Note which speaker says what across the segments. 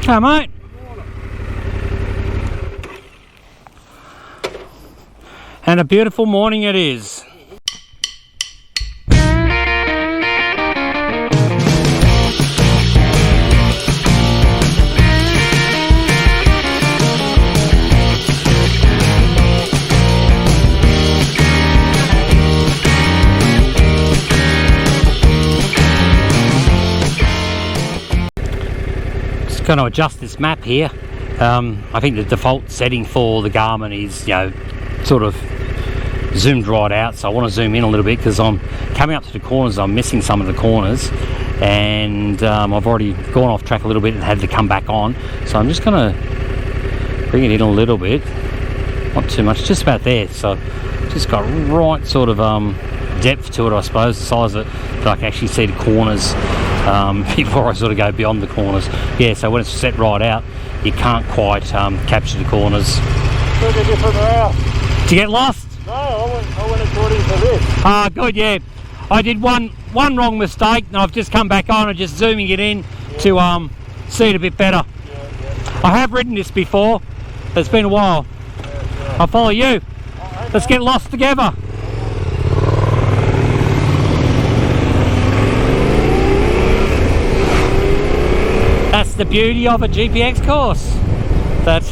Speaker 1: Okay, mate. And a beautiful morning it is. Just going to adjust this map here. I think the default setting for the Garmin is, you know, sort of zoomed right out, so I want to zoom in a little bit because I'm coming up to the corners. I'm missing some of the corners, and I've already gone off track a little bit and had to come back on, so I'm just going to bring it in a little bit, not too much, just about there. So just got right sort of depth to it, I suppose, the size of it, that I can actually see the corners before I sort of go beyond the corners. Yeah, so when it's set right out, you can't quite capture the corners.
Speaker 2: Took a different route.
Speaker 1: Did you get lost?
Speaker 2: No, I went according to this.
Speaker 1: Ah, good, yeah. I did one wrong mistake, and I've just come back on and just zooming it in to see it a bit better.
Speaker 2: Yeah.
Speaker 1: I have ridden this before, but it's been a while.
Speaker 2: Yeah.
Speaker 1: I'll follow you. Let's get lost together. That's the beauty of a GPX course. That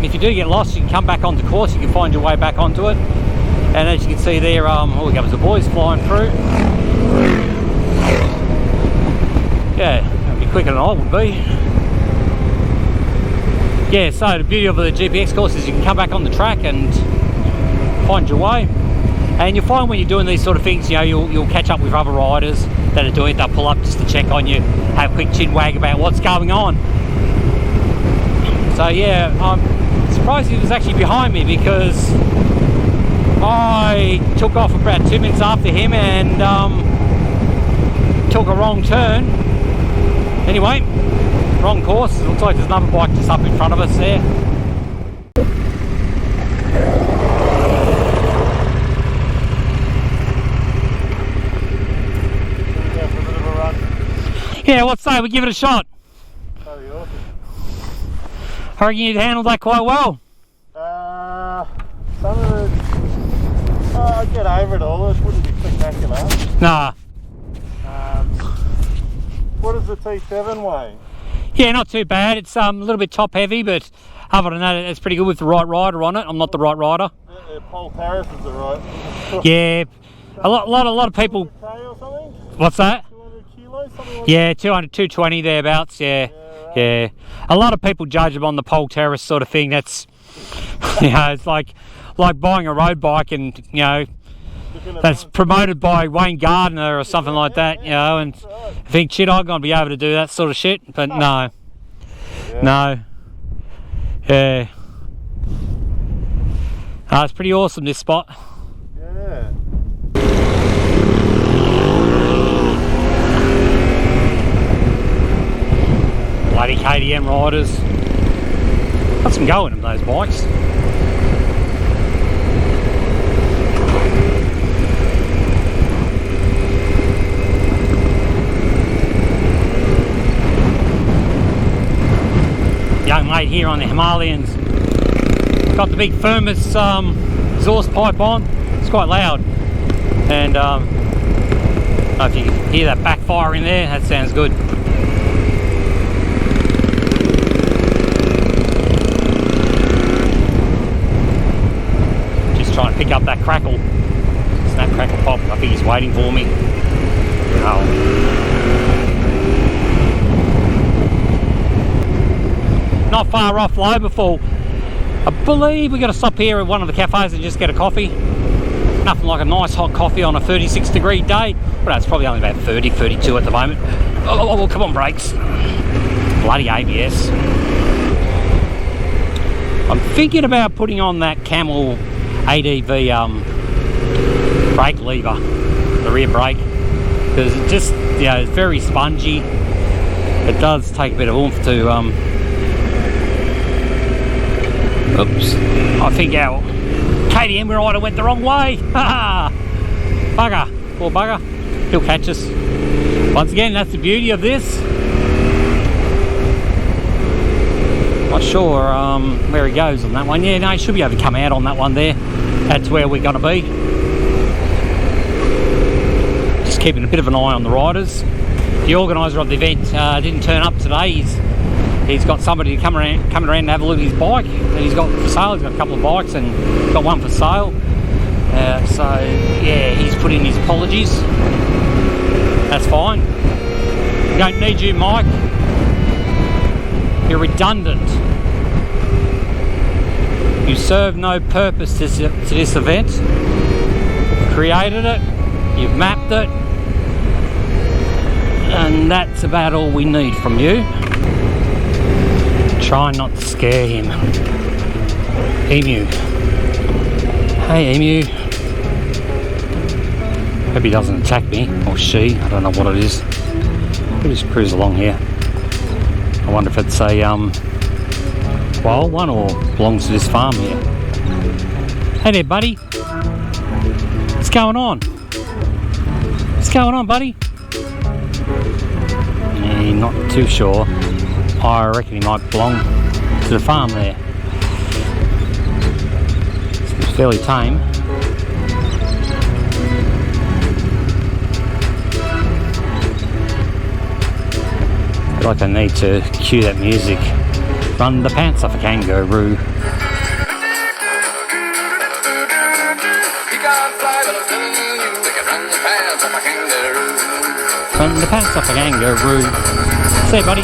Speaker 1: if you do get lost, you can come back onto course, you can find your way back onto it. And as you can see there, oh, there was the boys flying through. Yeah, that'd be quicker than I would be. Yeah, so the beauty of the GPX course is you can come back on the track and find your way. And you'll find when you're doing these sort of things, you know, you'll catch up with other riders that are doing it. They'll pull up just to check on you, have a quick chin wag about what's going on. So yeah, I'm surprised he was actually behind me, because I took off about 2 minutes after him and took a wrong turn. Anyway, wrong course. It looks like there's another bike just up in front of us there. Yeah, what say we give it a shot?
Speaker 2: That'd be awesome.
Speaker 1: I reckon you'd handled that quite well.
Speaker 2: Some of it, I'd get over it all. It wouldn't be spectacular.
Speaker 1: Nah.
Speaker 2: What does the T7 weigh?
Speaker 1: Yeah, not too bad. It's a little bit top heavy, but other than that, it's pretty good with the right rider on it. I'm not the right rider.
Speaker 2: Paul Harris is the right.
Speaker 1: Yeah, a lot of people.
Speaker 2: K or something?
Speaker 1: What's that?
Speaker 2: 200 kilos, something like
Speaker 1: Yeah, 200, 220 thereabouts. Yeah, yeah. A lot of people judge them on the pole terrace sort of thing. That's, you know, it's like buying a road bike, and you know, that's promoted by Wayne Gardner or something like that. You know, and I think, shit, I'm gonna be able to do that sort of shit, but no, no. Yeah. It's pretty awesome, this spot.
Speaker 2: Yeah.
Speaker 1: Bloody KTM riders. Got some go in them, those bikes. Young mate here on the Himalayans. Got the big Thermos exhaust pipe on. It's quite loud, and I don't know if you can hear that backfire in there. That sounds good. Just trying to pick up that crackle. Snap, crackle, pop. I think he's waiting for me. Not far off Loberfall. I believe we're going to stop here at one of the cafes and just get a coffee. Nothing like a nice hot coffee on a 36-degree day. Well, it's probably only about 30, 32 at the moment. Oh, come on, brakes. Bloody ABS. I'm thinking about putting on that Camel ADV brake lever, the rear brake, because it just, you know, it's very spongy. It does take a bit of oomph to oops, I think our KTM rider went the wrong way. Bugger, poor bugger. He'll catch us. Once again, that's the beauty of this. Not sure where he goes on that one. Yeah, no, he should be able to come out on that one there. That's where we're going to be. Just keeping a bit of an eye on the riders. The organiser of the event didn't turn up today. He's got somebody to come around and have a look at his bike that he's got for sale. He's got a couple of bikes and got one for sale. So yeah, he's put in his apologies. That's fine. We don't need you, Mike. You're redundant. You serve no purpose to this event. Created it, you've mapped it, and that's about all we need from you. Try not to scare him. Emu. Hey, Emu. Hope he doesn't attack me, or she, I don't know what it is. We'll just cruise along here. I wonder if it's a wild one or belongs to this farm here. Hey there, buddy. What's going on? What's going on, buddy? Yeah, not too sure. I reckon he might belong to the farm there. It's fairly tame. I feel like I need to cue that music. Run the pants off a kangaroo. Run the pants off a kangaroo. Say, buddy.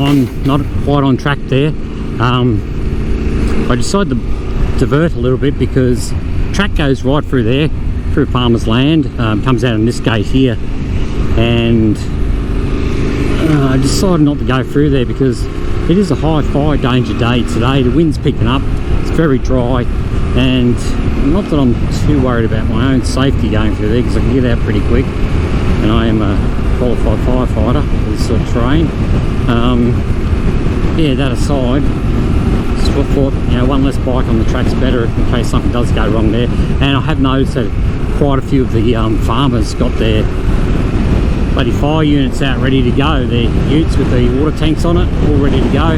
Speaker 1: I'm not quite on track there. I decided to divert a little bit because track goes right through there, through farmer's land, comes out in this gate here, and I decided not to go through there because it is a high fire danger day today. The wind's picking up, it's very dry, and not that I'm too worried about my own safety going through there because I can get out pretty quick, and I am a qualified firefighter for this sort of terrain. Yeah, that aside, just thought, you know, one less bike on the track's better in case something does go wrong there. And I have noticed that quite a few of the farmers got their bloody fire units out ready to go. Their utes with the water tanks on it, all ready to go.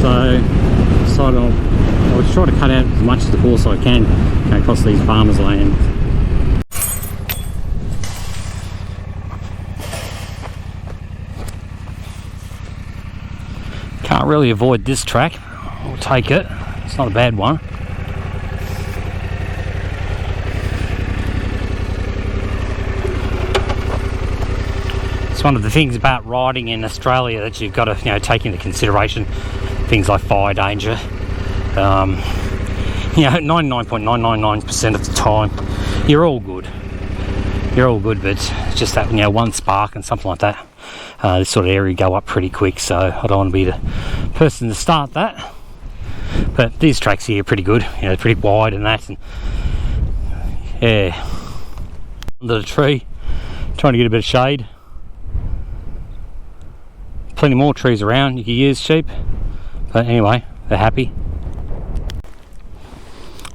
Speaker 1: So decided I'll try to cut out as much of the course I can across these farmers' land. Can't really avoid this track. I'll take it. It's not a bad one. It's one of the things about riding in Australia that you've got to, you know, take into consideration things like fire danger. You know, 99.999% of the time, you're all good. You're all good, but it's just that, you know, one spark and something like that. This sort of area go up pretty quick, so I don't want to be the person to start that. But these tracks here are pretty good, you know, pretty wide and that, and yeah, under the tree, trying to get a bit of shade. Plenty more trees around you can use, sheep, but anyway, they're happy.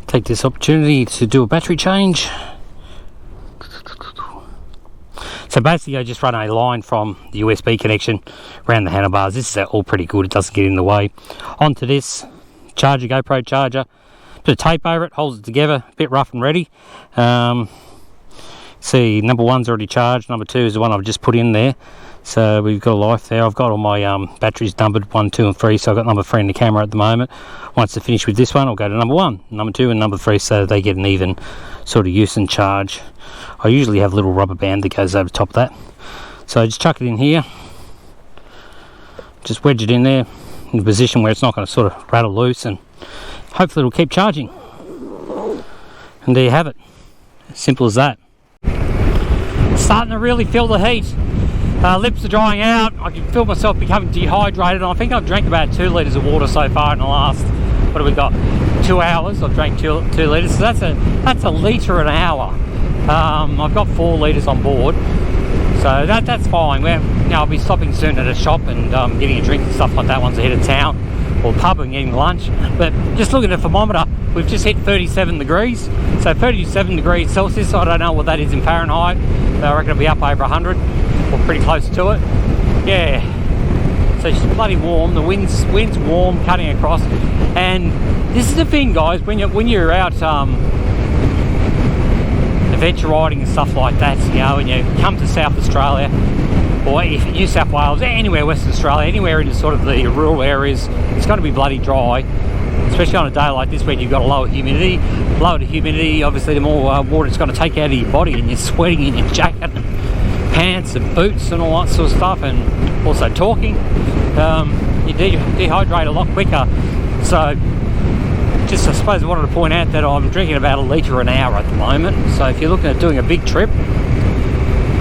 Speaker 1: Take this opportunity to do a battery change. It's So basically I just run a line from the USB connection around the handlebars. This is all pretty good, it doesn't get in the way. Onto this charger, GoPro charger, bit of tape over it, holds it together, a bit rough and ready. See, number 1's already charged, number 2 is the one I've just put in there. So we've got a life there. I've got all my batteries numbered 1, 2 and 3, so I've got number 3 in the camera at the moment. Once I finish with this one, I'll go to number 1, number 2 and number 3, so they get an even sort of use and charge. I usually have a little rubber band that goes over the top of that. So just chuck it in here, just wedge it in there in a position where it's not going to sort of rattle loose, and hopefully it'll keep charging. And there you have it, as simple as that. Starting to really feel the heat. Lips are drying out. I can feel myself becoming dehydrated. I think I've drank about 2 litres of water so far in the last, what have we got, 2 hours. I've drank 2 litres, so that's a litre an hour. I've got 4 litres on board, so that's fine. I'll be stopping soon at a shop and getting a drink and stuff like that once I head to town, or pub and getting lunch. But just looking at the thermometer, we've just hit 37 degrees, so 37 degrees Celsius. I don't know what that is in Fahrenheit, but I reckon it'll be up over 100 or pretty close to it. Yeah, so it's bloody warm. The wind's warm, cutting across. And this is the thing, guys, when you're out adventure riding and stuff like that, you know, when you come to South Australia, or if New South Wales, anywhere Western Australia, anywhere in sort of the rural areas, it's going to be bloody dry, especially on a day like this when you've got a lower humidity. Lower the humidity, obviously the more water it's going to take out of your body, and you're sweating in your jacket and pants and boots and all that sort of stuff, and also talking. You dehydrate a lot quicker. So just, I suppose I wanted to point out that I'm drinking about a litre an hour at the moment. So if you're looking at doing a big trip,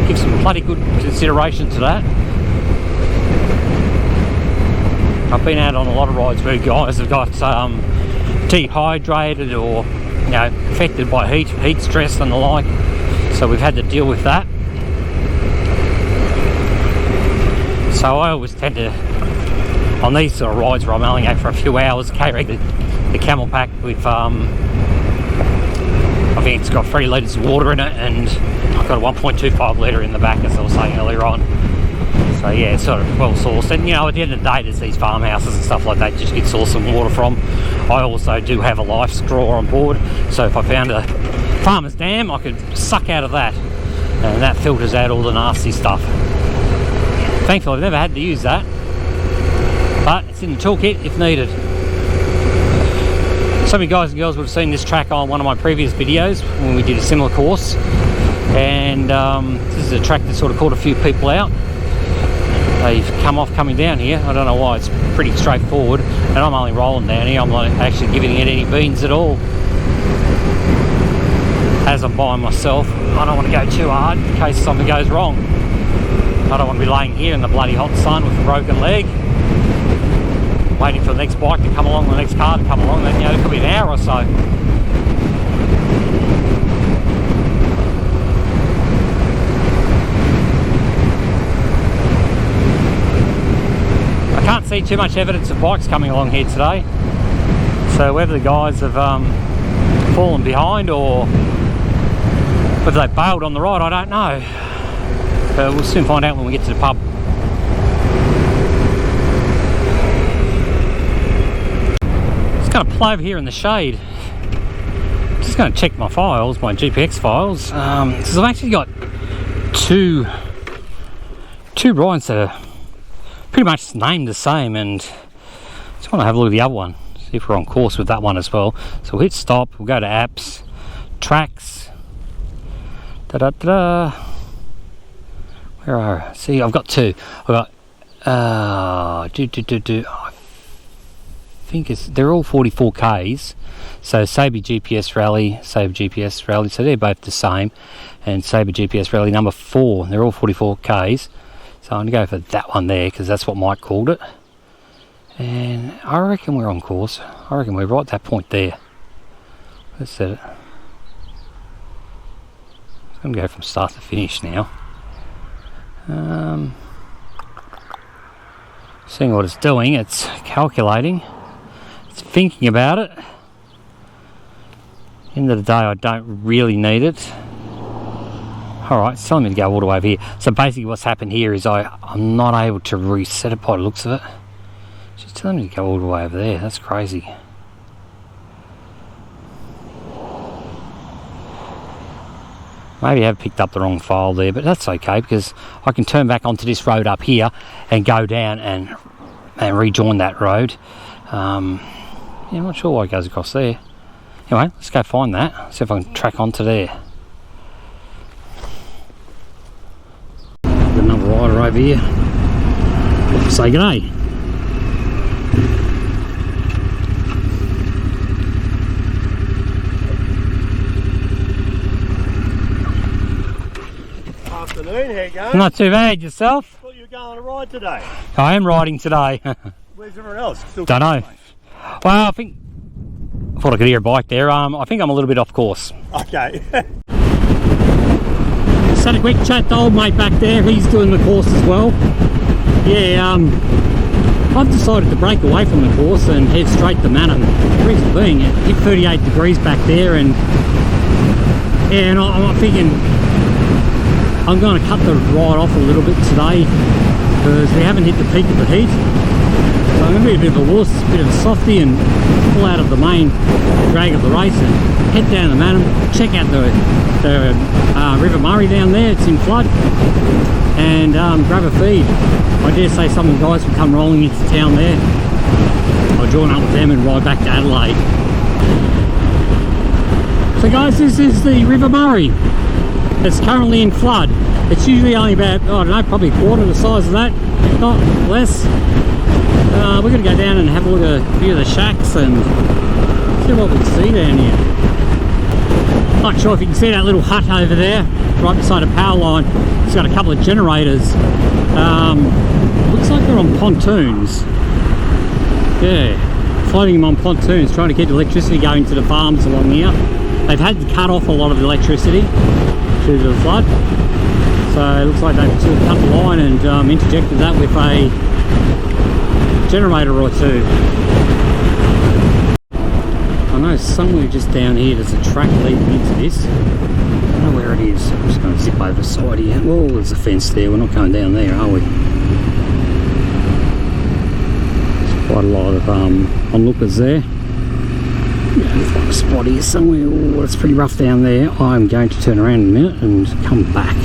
Speaker 1: give some bloody good consideration to that. I've been out on a lot of rides where guys have got dehydrated or, you know, affected by heat stress and the like. So we've had to deal with that. So I always tend to, on these sort of rides where I'm only out for a few hours, carry the camel pack with, I think it's got 3 litres of water in it, and I've got a 1.25 litre in the back, as I was saying earlier on. So yeah, it's sort of well sourced. And you know, at the end of the day, there's these farmhouses and stuff like that you just get source some water from. I also do have a life straw on board, so if I found a farmer's dam, I could suck out of that, and that filters out all the nasty stuff. Thankfully I've never had to use that, but it's in the toolkit if needed. Some of you guys and girls would have seen this track on one of my previous videos when we did a similar course, and this is a track that sort of caught a few people out. They've come off coming down here. I don't know why, it's pretty straightforward, and I'm only rolling down here. I'm not actually giving it any beans at all. As I'm by myself, I don't want to go too hard in case something goes wrong. I don't want to be laying here in the bloody hot sun with a broken leg, waiting for the next bike to come along, the next car to come along. Then, you know, it could be an hour or so. I can't see too much evidence of bikes coming along here today, so whether the guys have fallen behind or whether they bailed on the ride, I don't know. We'll soon find out when we get to the pub. Just going to play over here in the shade. Just going to check my files, my GPX files. So I've actually got two rides that are pretty much named the same, and just want to have a look at the other one, see if we're on course with that one as well. So we'll hit stop, we'll go to apps, tracks, where are I? See, I've got 2. I've got I think they're all 44Ks. So Sabre GPS Rally, Sabre GPS Rally, so they're both the same, and Sabre GPS Rally number 4, they're all 44S. So I'm going to go for that one there because that's what Mike called it, and I reckon we're on course. I reckon we're right at that point there. Let's set it. I'm going to go from start to finish now. Seeing what it's doing, it's calculating, it's thinking about it. End of the day, I don't really need it. All right, it's telling me to go all the way over here. So basically what's happened here is I'm not able to reset it by the looks of it. It's just telling me to go all the way over there. That's crazy. Maybe I have picked up the wrong file there, but that's okay because I can turn back onto this road up here and go down and rejoin that road. Yeah, I'm not sure why it goes across there. Anyway, let's go find that. See if I can track onto there. Got another rider over here. Say g'day.
Speaker 2: Afternoon, how you going?
Speaker 1: Not too bad, yourself?
Speaker 2: Thought you were going on a ride today.
Speaker 1: I am riding today.
Speaker 2: Where's everyone else? Still
Speaker 1: Don't know. Well, I thought I could hear a bike there. I think I'm a little bit off course.
Speaker 2: Okay.
Speaker 1: Just had a quick chat to old mate back there. He's doing the course as well. Yeah, I've decided to break away from the course and head straight to Manham. The reason being, it hit 38 degrees back there, and yeah, and I'm thinking I'm going to cut the ride off a little bit today because we haven't hit the peak of the heat. So I'm going to be a bit of a wuss, a bit of a softie, and pull out of the main drag of the race and head down to Manham, check out the River Murray down there. It's in flood, and grab a feed. I dare say some of the guys will come rolling into town there. I'll join up with them and ride back to Adelaide. So guys, this is the River Murray. It's currently in flood. It's usually only about, I don't know, probably a quarter the size of that, if not less. We're going to go down and have a look at a few of the shacks and see what we can see down here. Not sure if you can see that little hut over there, right beside a power line. It's got a couple of generators. Looks like they're on pontoons. Yeah, floating them on pontoons, trying to get electricity going to the farms along here. They've had to cut off a lot of electricity due to the flood. So it looks like they've sort of cut the line and interjected that with a generator or two. I know somewhere just down here there's a track leading into this. I don't know where it is. I'm just going to zip over the side here. Oh, there's a fence there. We're not going down there, are we? There's quite a lot of onlookers there. Yeah, find a spot here somewhere. Oh, it's pretty rough down there. I'm going to turn around in a minute and come back.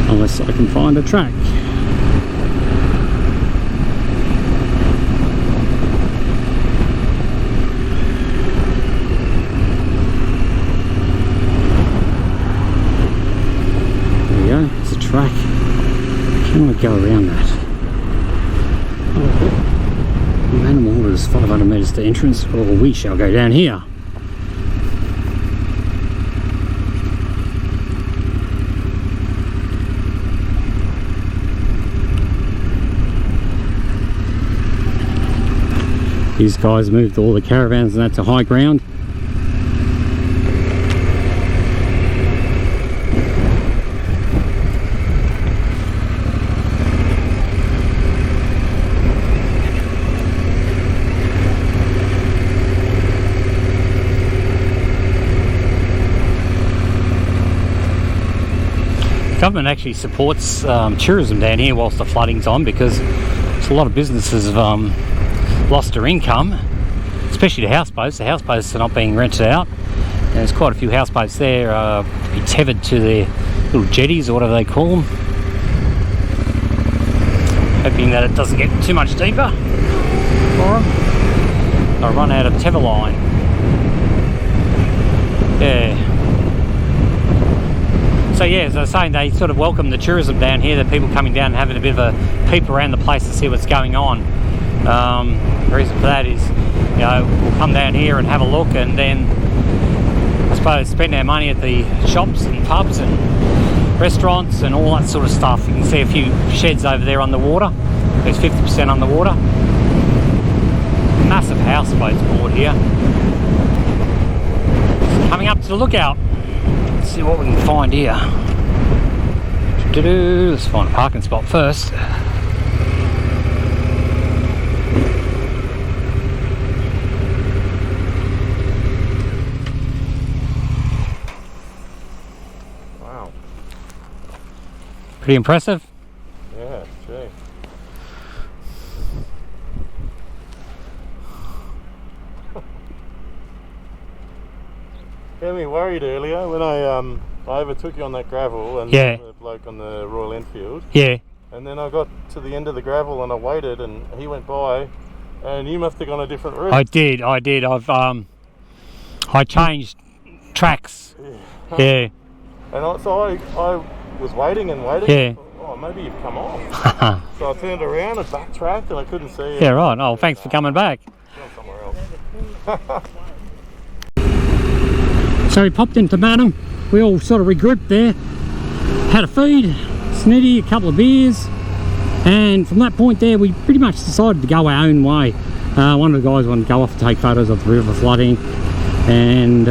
Speaker 1: Unless I can find a track. There we go, there's a track. Can I go around that? Animal is 500 metres to entrance, or we shall go down here. These guys moved all the caravans and that to high ground. Government actually supports tourism down here whilst the flooding's on, because a lot of businesses have lost their income, especially the houseboats. The houseboats are not being rented out. And there's quite a few houseboats there to be tethered to their little jetties or whatever they call them. Hoping that it doesn't get too much deeper for them. I'll run out of tether line. Yeah. So yeah, as I was saying, they sort of welcome the tourism down here, the people coming down and having a bit of a peep around the place to see what's going on. The reason for that is, you know, we'll come down here and have a look, and then I suppose spend our money at the shops and pubs and restaurants and all that sort of stuff. You can see a few sheds over there on the water. There's 50% on the water. Massive houseboats moored here. Coming up to the lookout. Let's see what we can find here. Let's find a parking spot first. Pretty impressive.
Speaker 2: Yeah, gee. Got me worried earlier when I overtook you on that gravel and
Speaker 1: Yeah.
Speaker 2: the bloke on the Royal Enfield.
Speaker 1: Yeah.
Speaker 2: And then I got to the end of the gravel and I waited and he went by and you must have gone a different route.
Speaker 1: I did. I changed tracks. Yeah.
Speaker 2: And I was waiting and waiting.
Speaker 1: Yeah.
Speaker 2: Oh, maybe you've come off. So I turned around and backtracked and I couldn't see you.
Speaker 1: Yeah, right. Oh, thanks for coming back.
Speaker 2: Gone somewhere else.
Speaker 1: So we popped into Madam. We all sort of regrouped there. Had a feed, snitty, a couple of beers. And from that point there, we pretty much decided to go our own way. One of the guys wanted to go off and take photos of the river flooding. And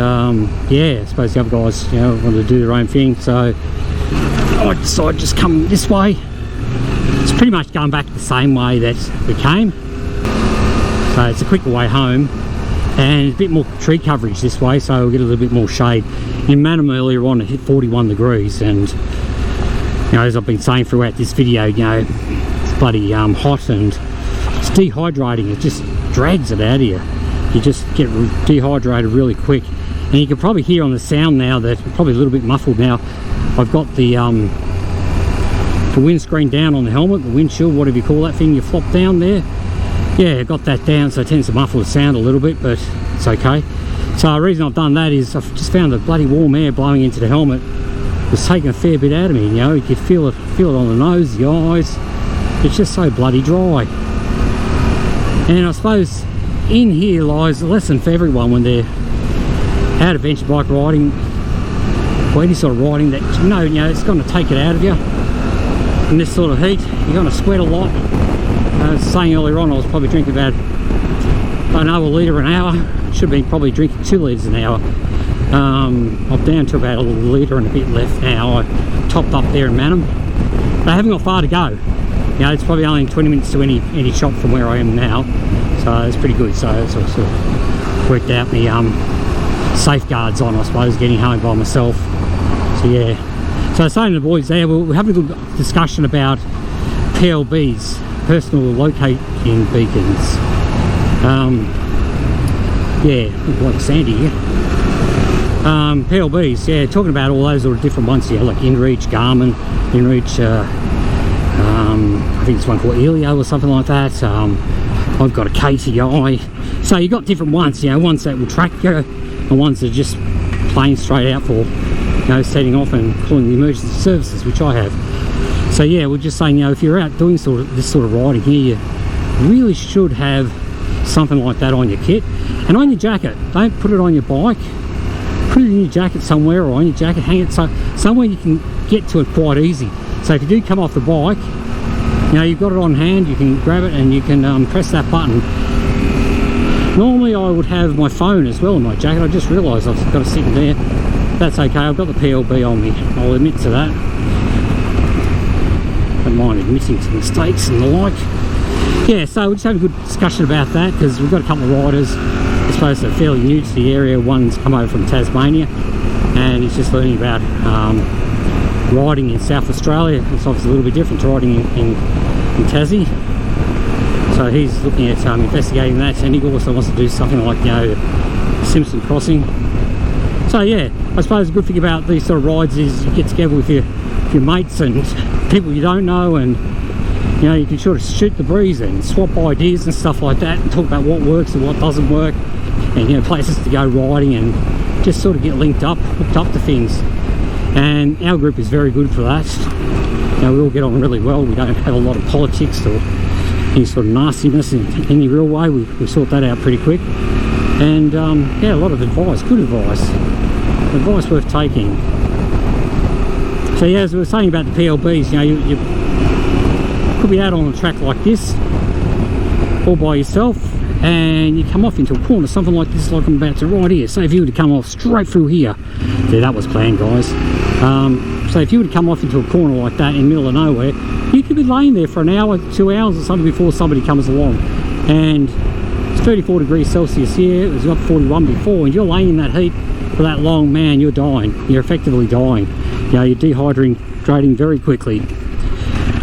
Speaker 1: yeah, I suppose the other guys, you know, wanted to do their own thing. So I decided to just come this way. It's pretty much going back the same way that we came. So it's a quicker way home. And a bit more tree coverage this way, so we'll get a little bit more shade. In Madam earlier on, it hit 41 degrees, and you know, as I've been saying throughout this video, you know, it's bloody hot and it's dehydrating. It just drags it out of you. You just get dehydrated really quick, and you can probably hear on the sound now that probably a little bit muffled now. I've got the windscreen down on the helmet, the windshield, whatever you call that thing you flop down there. Yeah, I got that down, so it tends to muffle the sound a little bit, but it's okay. So the reason I've done that is I've just found the bloody warm air blowing into the helmet was taking a fair bit out of me. You know, you could feel it on the nose, the eyes. It's just so bloody dry. And I suppose in here lies a lesson for everyone when they're out adventure bike riding, or any sort of riding that you know it's going to take it out of you. In this sort of heat, you're going to sweat a lot. I was saying earlier on, I was probably drinking about, I don't know, a litre an hour. Should have been probably drinking 2 litres an hour. I'm down to about a litre and a bit left now. I topped up there in Madam. But I haven't got far to go. You know, it's probably only 20 minutes to any shop from where I am now. So it's pretty good. So it's sort of worked out me safeguards on, I suppose, getting home by myself. So yeah. So I was saying to the boys there, we're having a good discussion about PLBs. Personal locating beacons. Yeah, like Sandy here. PLBs, yeah, talking about all those sort of different ones here, like InReach, Garmin, InReach, I think it's one called Elio or something like that. I've got a KTI. So you've got different ones, you know, ones that will track you, and ones that are just plain straight out for, you know, setting off and calling the emergency services, which I have. So yeah, we're just saying, you know, if you're out doing this sort of riding here, you really should have something like that on your kit and on your jacket. Don't put it on your bike. Put it in your jacket somewhere, or on your jacket, hang it somewhere you can get to it quite easy. So if you do come off the bike, you know, you've got it on hand, you can grab it and you can press that button. Normally I would have my phone as well in my jacket. I just realised I've got it sitting there. That's okay, I've got the PLB on me. I'll admit to that. Don't mind admitting to mistakes and the like. Yeah, so we're just having a good discussion about that, because we've got a couple of riders, I suppose they're fairly new to the area. One's come over from Tasmania and he's just learning about riding in South Australia. It's obviously a little bit different to riding in Tassie. So he's looking at investigating that, and he also wants to do something like, you know, Simpson Crossing. So yeah, I suppose the good thing about these sort of rides is you get together with your mates and people you don't know, and you know, you can sort of shoot the breeze and swap ideas and stuff like that, and talk about what works and what doesn't work, and you know, places to go riding, and just sort of get linked up, hooked up to things. And our group is very good for that. You know, we all get on really well. We don't have a lot of politics or any sort of nastiness in any real way. We sort that out pretty quick. And yeah, a lot of advice, good advice worth taking. So yeah, as we were saying about the PLBs, you know, you could be out on a track like this all by yourself, and you come off into a corner, something like this, like I'm about to ride here. Say if you were to come off straight through here, yeah, that was planned, guys. So if you were to come off into a corner like that in the middle of nowhere, you could be laying there for an hour, 2 hours or something before somebody comes along. And it's 34 degrees Celsius here, it was up 41 before, and you're laying in that heat for that long, man, you're dying. You're effectively dying. You know, you're dehydrating very quickly.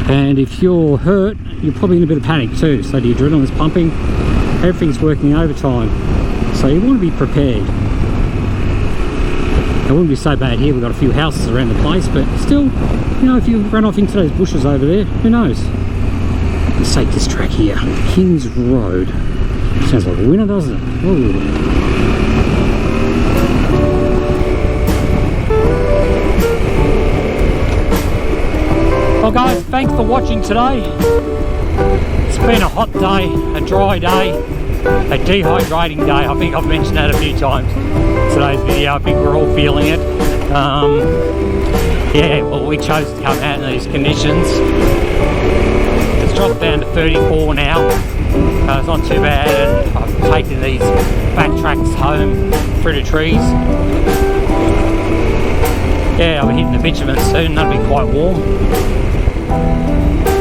Speaker 1: And if you're hurt, you're probably in a bit of panic too. So the adrenaline's pumping, everything's working overtime. So you want to be prepared. It wouldn't be so bad here, we've got a few houses around the place, but still, you know, if you run off into those bushes over there, who knows? Let's take this track here, Kings Road. Sounds like a winner, doesn't it? Ooh. Well guys, thanks for watching today. It's been a hot day, a dry day, a dehydrating day. I think I've mentioned that a few times today's video. I think we're all feeling it. Yeah, well, we chose to come out in these conditions. It's dropped down to 34 now. It's not too bad, and I've taken these back tracks home through the trees. Yeah, I'll be hitting the bitumen soon. That'll be quite warm.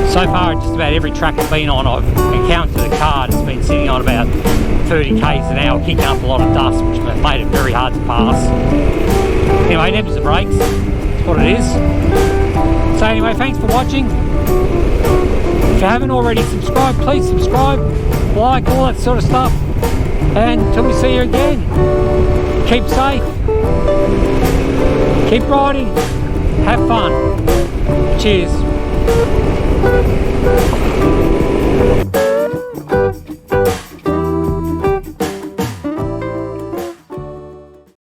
Speaker 1: So far, just about every track I've been on, I've encountered a car that's been sitting on about 30 k's an hour, kicking up a lot of dust, which has made it very hard to pass. Anyway, never the brakes. That's what it is. So anyway, thanks for watching. If you haven't already subscribed, please subscribe, like, all that sort of stuff. And until we see you again, keep safe, keep riding, have fun. Cheers.